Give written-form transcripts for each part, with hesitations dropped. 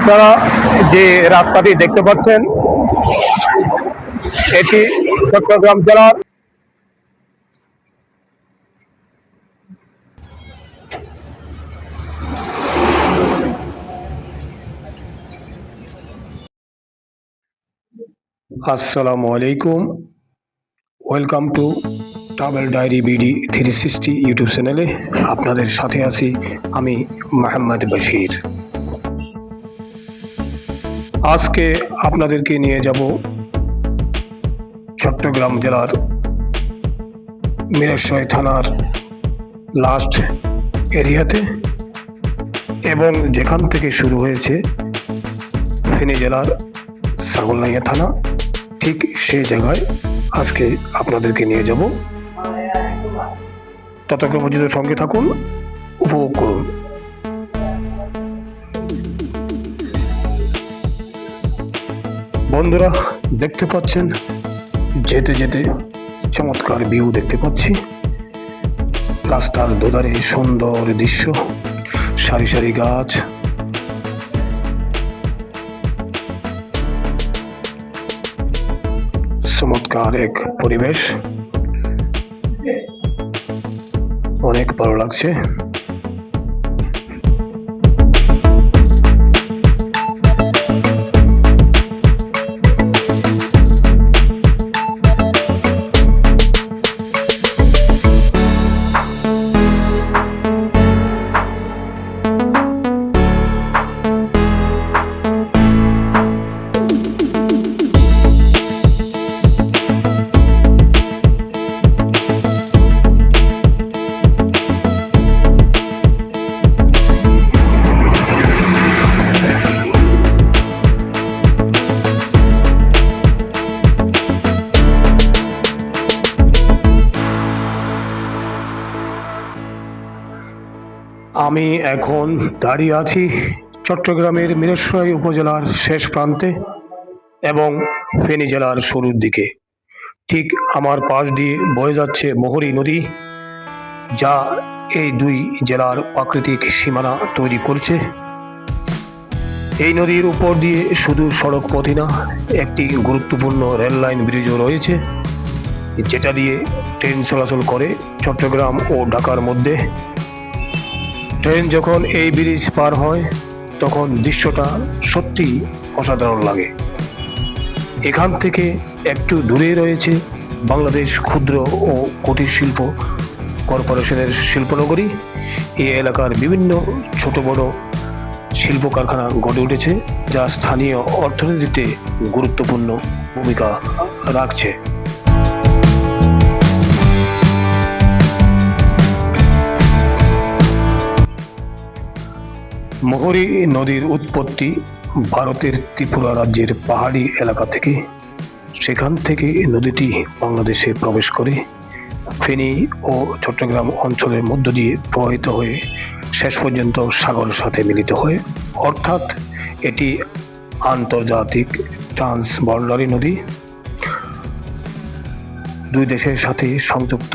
আপনারা যে রাস্তাটি দেখতে পাচ্ছেন এটি চট্টগ্রাম জেলার আসসালামু আলাইকুম, welcome to travel diary BD 360 YouTube চ্যানেলে আপনাদের সাথে আছি আমি মোহাম্মদ বশির। আজকে আপনাদেরকে নিয়ে যাব চট্টগ্রাম জেলার মিরসরাই থানার লাস্ট এরিয়াতে এবং যেখান থেকে শুরু হয়েছে ফেনী জেলার ছাগলনাইয়া থানা, ঠিক সেই জায়গায় আজকে আপনাদেরকে নিয়ে যাব। ততক্ষণ পর্যন্ত সঙ্গে থাকুন, উপভোগ করুন। বন্ধুরা, দেখতে পাচ্ছেন যেতে যেতে চমৎকার ভিউ দেখতে পাচ্ছি। রাস্তার দুধারে সুন্দর দৃশ্য, সারি সারি গাছ, চমৎকার এক পরিবেশ, অনেক ভালো লাগছে। আমি এখন দাঁড়িয়ে আছি চট্টগ্রামের মিরসরাই উপজেলার শেষ প্রান্তে এবং ফেনী জেলার শুরুর দিকে। ঠিক আমার পাশ দিয়ে বয়ে যাচ্ছে মোহরী নদী, যা এই দুই জেলার প্রাকৃতিক সীমানা তৈরি করছে। এই নদীর উপর দিয়ে শুধু সড়ক পথই না, একটি গুরুত্বপূর্ণ রেল লাইন ব্রিজও রয়েছে, যেটা দিয়ে ট্রেন চলাচল করে চট্টগ্রাম ও ঢাকার মধ্যে। ট্রেন যখন এই ব্রিজ পার হয় তখন দৃশ্যটা সত্যি অসাধারণ লাগে। এখান থেকে একটু দূরে রয়েছে বাংলাদেশ ক্ষুদ্র ও কুটির শিল্প কর্পোরেশনের শিল্পনগরী। এই এলাকার বিভিন্ন ছোট বড় শিল্প কারখানা গড়ে উঠেছে, যা স্থানীয় অর্থনীতিতে গুরুত্বপূর্ণ ভূমিকা রাখছে। মোহরী নদীর উৎপত্তি ভারতের ত্রিপুরা রাজ্যের পাহাড়ি এলাকা থেকে। সেখান থেকে নদীটি বাংলাদেশে প্রবেশ করে ফেনী ও চট্টগ্রাম অঞ্চলের মধ্য দিয়ে প্রবাহিত হয়ে শেষ পর্যন্ত সাগরের সাথে মিলিত হয়, অর্থাৎ এটি আন্তর্জাতিক ট্রান্সবর্ডারি নদী। দুই দেশের সাথে সংযুক্ত।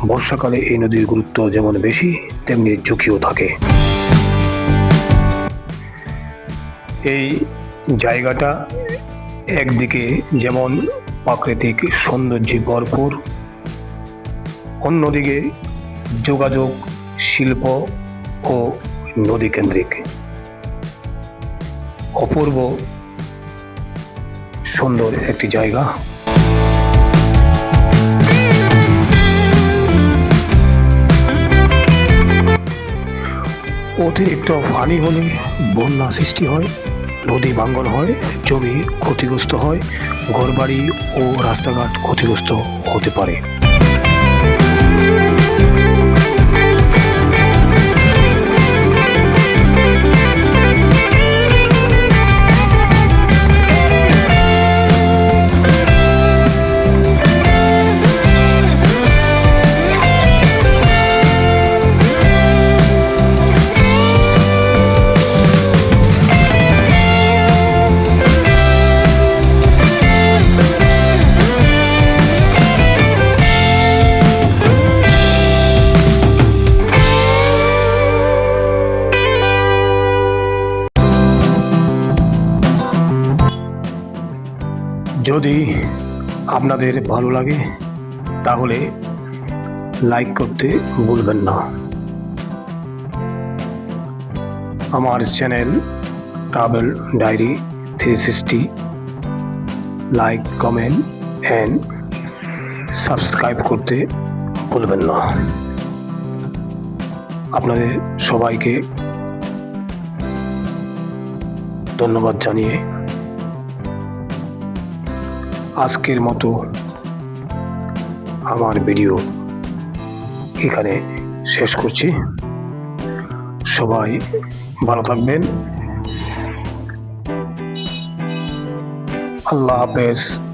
বর্ষাকালে এই নদীর গুরুত্ব যেমন বেশি, তেমনি ঝুঁকিও থাকে। এই জায়গাটা একদিকে যেমন প্রাকৃতিক সৌন্দর্যে ভরপুর, অন্যদিকে যোগাযোগ, শিল্প ও নদী কেন্দ্রিক। অপূর্ব সুন্দর একটি জায়গা। অতিরিক্ত পানি হলে বন্যা সৃষ্টি হয়, নদী ভাঙ্গন হয়, জমি ক্ষতিগ্রস্ত হয়, ঘরবাড়ি ও রাস্তাঘাট ক্ষতিগ্রস্ত হতে পারে। যদি আপনাদের ভালো লাগে তাহলে লাইক করতে ভুলবেন না। আমার channel travel diary 360 like, comment and subscribe করতে ভুলবেন না। আপনাদের সবাইকে ধন্যবাদ জানিয়ে আজকের মতো আমার ভিডিও এখানে শেষ করছি। সবাই ভালো থাকবেন। আল্লাহ হাফেজ।